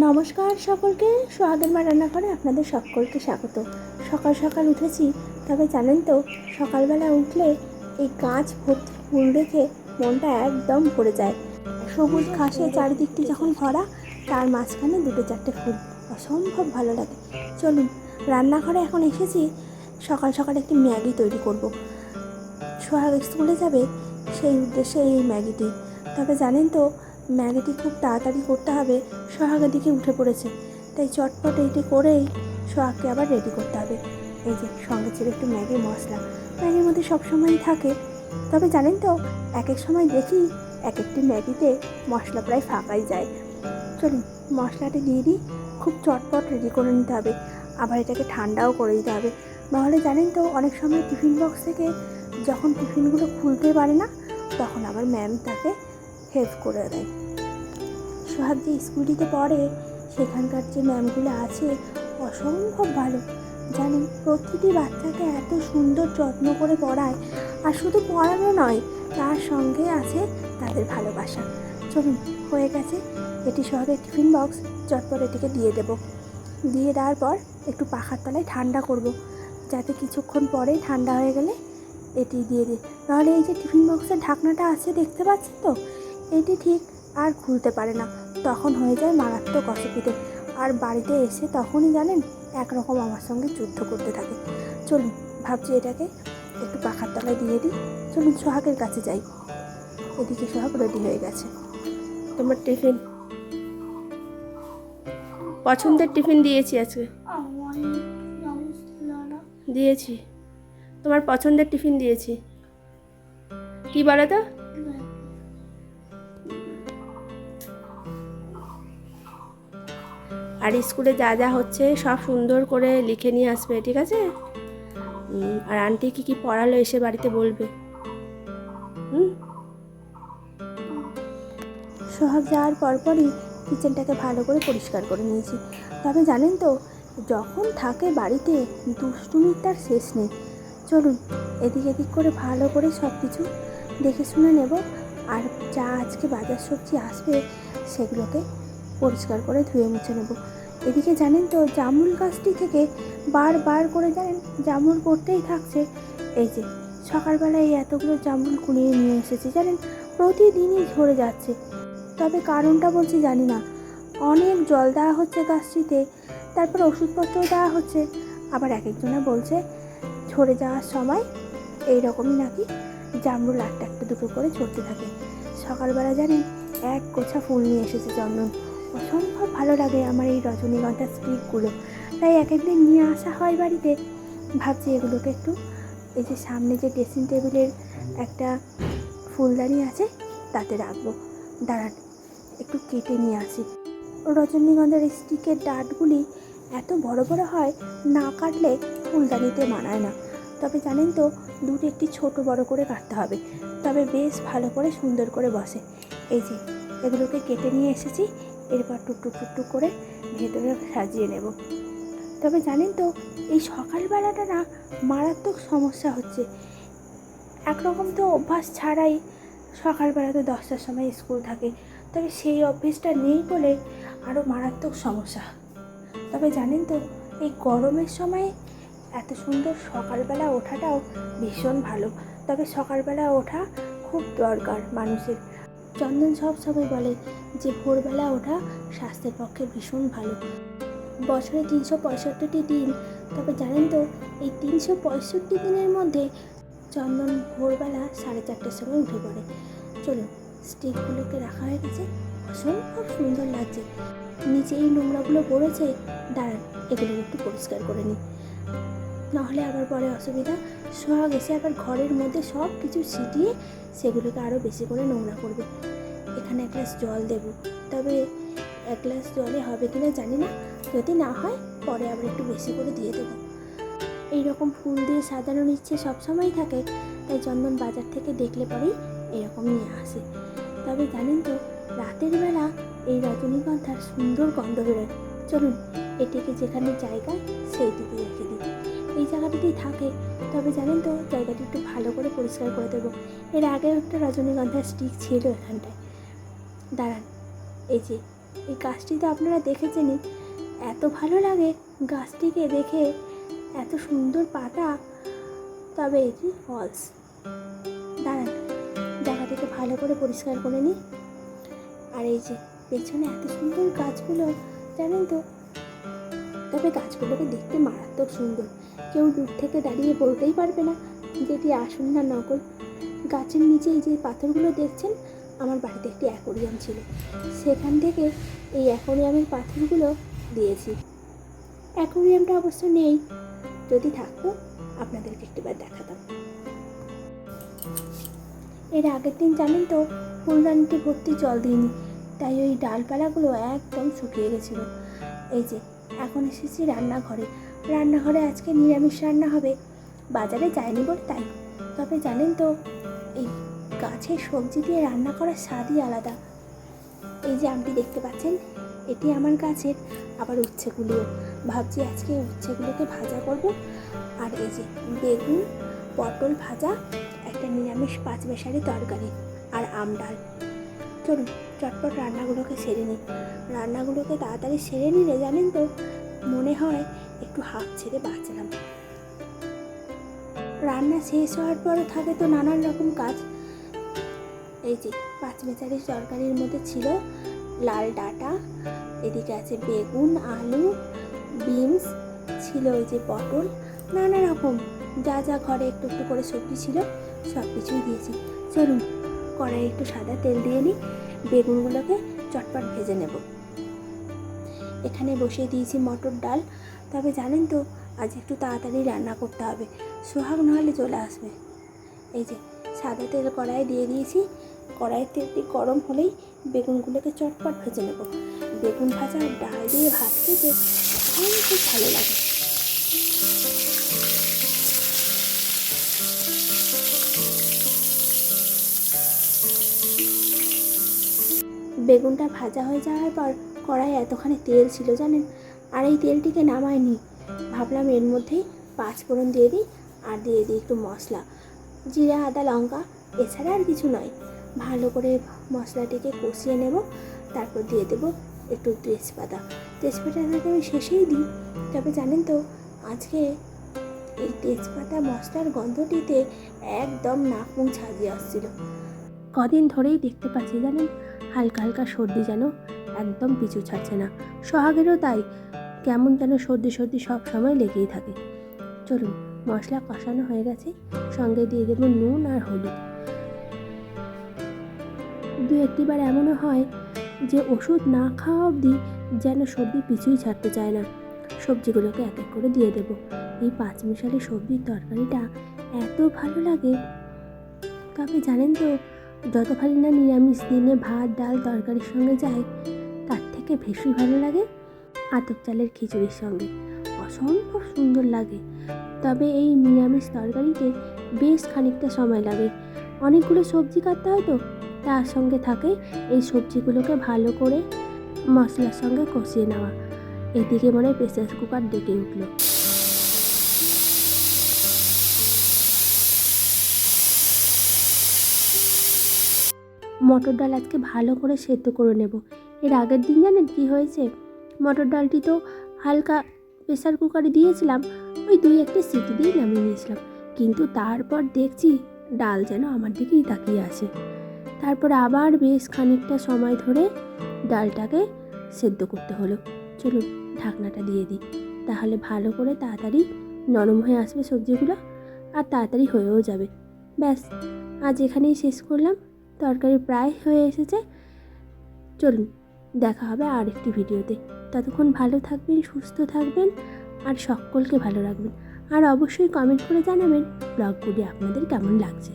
নমস্কার সকলকে, সোহাগের মা রান্নাঘরে আপনাদের সকলকে স্বাগত। সকাল সকাল উঠেছি, তবে জানেন তো সকালবেলা উঠলে এই গাছ ভর্তি ফুল দেখে মনটা একদম ভরে যায়। সবুজ ঘাসে চারিদিকটি যখন ভরা, তার মাঝখানে দুটো চারটে ফুল, অসম্ভব ভালো লাগে। চলুন, রান্নাঘরে এখন এসেছি। সকাল সকাল একটি ম্যাগি তৈরি করব। সোহাগ স্কুলে যাবে, সেই উদ্দেশ্যে এই ম্যাগিটি। তবে জানেন তো ম্যাগিটি খুব তাড়াতাড়ি করতে হবে, সোহাগের দিকে উঠে পড়েছে। তাই চটপট এটি করেই সোহাগকে আবার রেডি করতে হবে। এই যে সঙ্গে ছিল একটু ম্যাগি মশলা, ম্যাগির মধ্যে সবসময়ই থাকে। তবে জানেন তো এক এক সময় দেখি এক একটি ম্যাগিতে মশলা প্রায় ফাঁকাই যায়। চলুন মশলাটি দিয়ে দিই, খুব চটপট রেডি করে নিতে হবে। আবার এটাকে ঠান্ডাও করে দিতে হবে, নাহলে জানেন তো অনেক সময় টিফিন বক্স থেকে যখন টিফিনগুলো খুলতে পারে না, তখন আবার ম্যাম তাকে হেল্প করে দেয়। সোহাগ যে স্কুলটিতে পড়ে, সেখানকার যে ম্যামগুলো আছে অসম্ভব ভালো। জানেন, প্রতিটি বাচ্চাকে এত সুন্দর যত্ন করে পড়ায়। আর শুধু পড়ানো নয়, তার সঙ্গে আছে তাদের ভালোবাসা। চলুন, হয়ে গেছে এটি সোহাগের টিফিন বক্স। চটপট এটিকে দিয়ে দেব। দিয়ে দেওয়ার পর একটু পাখার তলায় ঠান্ডা করব, যাতে কিছুক্ষণ পরেই ঠান্ডা হয়ে গেলে এটি দিয়ে দিই। নাহলে এই যে টিফিন বক্সের ঢাকনাটা আছে দেখতে পাচ্ছেন তো, এটি ঠিক আর খুলতে পারে না, তখন হয়ে যায় মারাত্মক অসুবিধে। আর বাড়িতে এসে তখনই জানেন একরকম আমার সঙ্গে যুদ্ধ করতে থাকে। চলুন, ভাবছি এটাকে একটু পাখার তলায় দিয়ে দিই। চলুন সোহাগের কাছে যাই। এদিকে সোহাগ রেডি হয়ে গেছে। তোমার টিফিন, পছন্দের টিফিন দিয়েছি আজকে, দিয়েছি তোমার পছন্দের টিফিন দিয়েছি। কি বলো তো? আর স্কুলে যা যা হচ্ছে সব সুন্দর করে লিখে নিয়ে আসবে, ঠিক আছে? আর আন্টি কি কি পড়ালো এসে বাড়িতে বলবে। সোহাগ যাওয়ার পরপরই কিচেনটাকে ভালো করে পরিষ্কার করে নিয়েছি। তবে জানেন তো যখন থাকে বাড়িতে দুষ্টুমির তার শেষ নেই। চলুন এদিক এদিক করে ভালো করে সব কিছু দেখে শুনে নেব। আর যা আজকে বাজার সবজি আসবে সেগুলোকে পরিষ্কার করে ধুয়ে মুছে নেব। এদিকে জানেন তো জামরুল গাছটি থেকে বারবার করে জানেন জামরুল পড়তেই থাকছে। এই যে সকালবেলায় এই এতগুলো জামরুল কুড়িয়ে নিয়ে এসেছি, জানেন প্রতিদিনই ঝরে যাচ্ছে। তবে কারণটা বলছি জানি না। অনেক জল দেওয়া হচ্ছে গাছটিতে, তারপর ওষুধপত্রও দেওয়া হচ্ছে। আবার এক একজনে বলছে ঝরে যাওয়ার সময় এই রকমই নাকি জামরুল একটা একটা দুটো করে ঝরতে থাকে। সকালবেলা জানেন এক গোছা ফুল নিয়ে এসেছে চন্দন। অসম্ভব ভালো লাগে আমার এই রজনীগন্ধার স্টিকগুলো, তাই এক একদিন নিয়ে আসা হয় বাড়িতে। ভাবছি এগুলোকে একটু এই যে সামনে যে ড্রেসিং টেবিলের একটা ফুলদানি আছে তাতে রাখবো। দাঁড়ান একটু কেটে নিয়ে আসি। রজনীগন্ধার স্টিকের ডাঁটগুলি এত বড় বড় হয়, না কাটলে ফুলদানিতে মানায় না। তবে জানেন তো দুটো একটি ছোট বড় করে কাটতে হবে, তবে বেশ ভালো করে সুন্দর করে বসে। এই যে এগুলোকে কেটে নিয়ে এসেছি, এরপর টুকটুক টুকটুক করে ভেতরে সাজিয়ে নেব। তবে জানেন তো এই সকালবেলাটা না মারাত্মক সমস্যা হচ্ছে। একরকম তো অভ্যাস ছাড়াই সকালবেলাতে 10টার সময় স্কুল থাকে, তবে সেই অভ্যেসটা নেই বলে আরও মারাত্মক সমস্যা। তবে জানেন তো এই গরমের সময় এত সুন্দর সকালবেলা ওঠাটাও ভীষণ ভালো। তবে সকালবেলা ওঠা খুব দরকার মানুষের। চন্দন সব সময় বলে যে ভোরবেলা ওঠা স্বাস্থ্যের পক্ষে ভীষণ ভালো। বছরে 365টি দিন, তবে জানেন তো এই 365 দিনের মধ্যে চন্দন ভোরবেলা 4:30টার সময় উঠে পড়ে। চলুন স্টিকগুলোকে রাখা হয়ে গেছে, অসম্ভব সুন্দর লাগছে। নিচে এই নোংরাগুলো পড়েছে, দাঁড়ান এগুলো একটু পরিষ্কার করে নিই, নাহলে আবার পরে অসুবিধা। সোহাগ এসে আবার ঘরের মধ্যে সব কিছু ছিটিয়ে সেগুলোকে আরও বেশি করে নোংরা করবে। এখানে এক গ্লাস জল দেব, তবে এক গ্লাস জলে হবে কিনা জানি না, যদি না হয় পরে আবার একটু বেশি করে দিয়ে দেবো। এইরকম ফুল দিয়ে সাজানোর ইচ্ছে সবসময়ই থাকে, তাই চন্দন বাজার থেকে দেখলে পরেই এরকম নিয়ে আসে। তবে জানেন তো রাতের বেলা এই রজনীগন্ধার সুন্দর গন্ধ বেরোয়। চলুন এটিকে যেখানে জায়গায় সেইটিতে রেখে দিই, এই জায়গাটিতেই থাকে। তবে জানেন তো জায়গাটি একটু ভালো করে পরিষ্কার করে দেবো। এর আগেও একটা রজনীগন্ধার স্টিক ছিল এখানটায়, দাঁড়ান এই যে এই গাছটি তো আপনারা দেখেছেনই, এত ভালো লাগে গাছটিকে দেখে, এত সুন্দর পাতা। তবে এটি ফলস। দাঁড়ান, জায়গাটিকে ভালো করে পরিষ্কার করে নিই। আর এই যে পেছনে এত সুন্দর গাছগুলো, জানেন তো, তবে গাছগুলোকে দেখতে মারাত্মক সুন্দর। কেউ দূর থেকে দাঁড়িয়ে বলতেই পারবে না যেটি আসল না নকল। গাছের নিচে এই যে পাথরগুলো দেখছেন, আমার বাড়িতে একটি অ্যাকোরিয়াম ছিল, সেখান থেকে এই অ্যাকোরিয়ামের পাথরগুলো দিয়েছি। অ্যাকোরিয়ামটা অবশ্য নেই, যদি থাকতো আপনাদেরকে একটিবার দেখাতাম। এর আগের দিন জানেন তো ফুলদানিটি ভর্তি জল দিইনি, তাই ওই ডালপালাগুলো একদম শুকিয়ে গেছিলো। এই যে এখন এসেছি রান্নাঘরে। রান্নাঘরে আজকে নিরামিষ রান্না হবে, বাজারে যায়নি বলে তাই। তবে জানেন তো এই গাছের সবজি দিয়ে রান্না করার স্বাদই আলাদা। এই যে আমটি দেখতে পাচ্ছেন, এটি আমার গাছের, আবার উচ্ছেগুলিও। ভাবছি আজকে উচ্ছেগুলোকে ভাজা করব। আর এই যে বেগুন পটল ভাজা, একটা নিরামিষ পাঁচমেশালি তরকারি আর আম ডাল। চলুন চটপট রান্নাগুলোকে সেরে নিই। রান্নাগুলোকে তাড়াতাড়ি সেরে নিলে জানেন তো মনে হয় একটু হাঁপ ছেড়ে বাঁচলাম। রান্না শেষ হওয়ার পরও থাকে তো নানান রকম কাজ। এই যে পাঁচমেশালি তরকারির মধ্যে ছিল লাল ডাঁটা, এদিকে আছে বেগুন আলু বিনস, ছিল ওই যে পটল, নানা রকম যা যা ঘরে একটু একটু করে সবজি ছিল সব কিছুই দিয়েছি। চলুন কড়াই একটু সাদা তেল দিয়ে নিই, বেগুনগুলোকে চটপট ভেজে নেব। এখানে বসিয়ে দিয়েছি মটর ডাল। তবে জানেন তো আজ একটু তাড়াতাড়ি রান্না করতে হবে, সোহাগ নাহলে চলে আসবে। এই যে সাদা তেল কড়াই দিয়ে দিয়েছি, কড়াইয়ের তেলটি গরম হলেই বেগুনগুলোকে চটপট ভেজে নেব। বেগুন ভাজা আর ডাল দিয়ে ভাত খেতে খুব ভালো লাগে। বেগুনটা ভাজা হয়ে যাওয়ার পর কড়াইয়ে এতখানি তেল ছিল জানেন, আর এই তেলটিকে নামাইনি। ভাবলাম এর মধ্যেই পাঁচফোড়ন দিয়ে দিই, আর দিয়ে দিই একটু মশলা, জিরা আদা লঙ্কা, এছাড়া আর কিছু নয়। ভালো করে মশলাটিকে কষিয়ে নেব, তারপর দিয়ে দেবো একটু তেজপাতাটাকে আমি শেষেই দিই। তবে জানেন তো আজকে এই তেজপাতা মশলার গন্ধটিতে একদম নাক মুখ ঝাঁঝিয়ে আসছিল। কদিন ধরেই দেখতে পাচ্ছি জানেন, হালকা হালকা সর্দি যেন একদম পিছু ছাড়ছে না। সোহাগেরও তাই, কেমন যেন সর্দি সর্দি সব সময় লেগেই থাকে। চলুন মশলা কষানো হয়ে গেছে, সঙ্গে দিয়ে দেবো নুন আর হলুদ। দু একটিবার এমনও হয় যে ওষুধ না খাওয়া অবধি যেন সর্দি পিছুই ছাড়তে চায় না। সবজিগুলোকে এক এক করে দিয়ে দেবো। এই পাঁচমিশালি সবজির তরকারিটা এত ভালো লাগে। তবে জানেন তো যতখানি না নিরামিষ দিনে ভাত ডাল তরকারির সঙ্গে যায়, তার থেকে বেশি ভালো লাগে আতপ চালের খিচুড়ির সঙ্গে, অসম্ভব সুন্দর লাগে। তবে এই নিরামিষ তরকারিতে বেশ খানিকটা সময় লাগে, অনেকগুলো সবজি কাটতে হয় তো, তার সঙ্গে থাকে এই সবজিগুলোকে ভালো করে মশলার সঙ্গে কষিয়ে নেওয়া। এদিকে মনে হয় প্রেসার কুকার ডেকে উঠলো। মটর ডাল আজকে ভালো করে সেদ্ধ করে নেব। এর আগের দিন জানেন কি হয়েছে, মটর ডালটি তো হালকা প্রেসার কুকারে দিয়েছিলাম, ওই 2-1টি সিটি দিয়ে নামিয়ে নিয়েছিলাম, কিন্তু তারপর দেখছি ডাল যেন আমার দিকেই তাকিয়ে আছে। তারপর আবার বেশ খানিকটা সময় ধরে ডালটাকে সেদ্ধ করতে হলো। চলুন ঢাকনাটা দিয়ে দিই, তাহলে ভালো করে তাড়াতাড়ি নরম হয়ে আসবে সবজিগুলো, আর তাড়াতাড়ি হয়েও যাবে। ব্যাস আজ এখানেই শেষ করলাম, তরকারি প্রায় হয়ে এসেছে। চলুন দেখা হবে আর একটি ভিডিওতে। ততক্ষণ ভালো থাকবেন, সুস্থ থাকবেন, আর সকলকে ভালো রাখবেন। আর অবশ্যই কমেন্ট করে জানাবেন ব্লগগুলি আপনাদের কেমন লাগছে।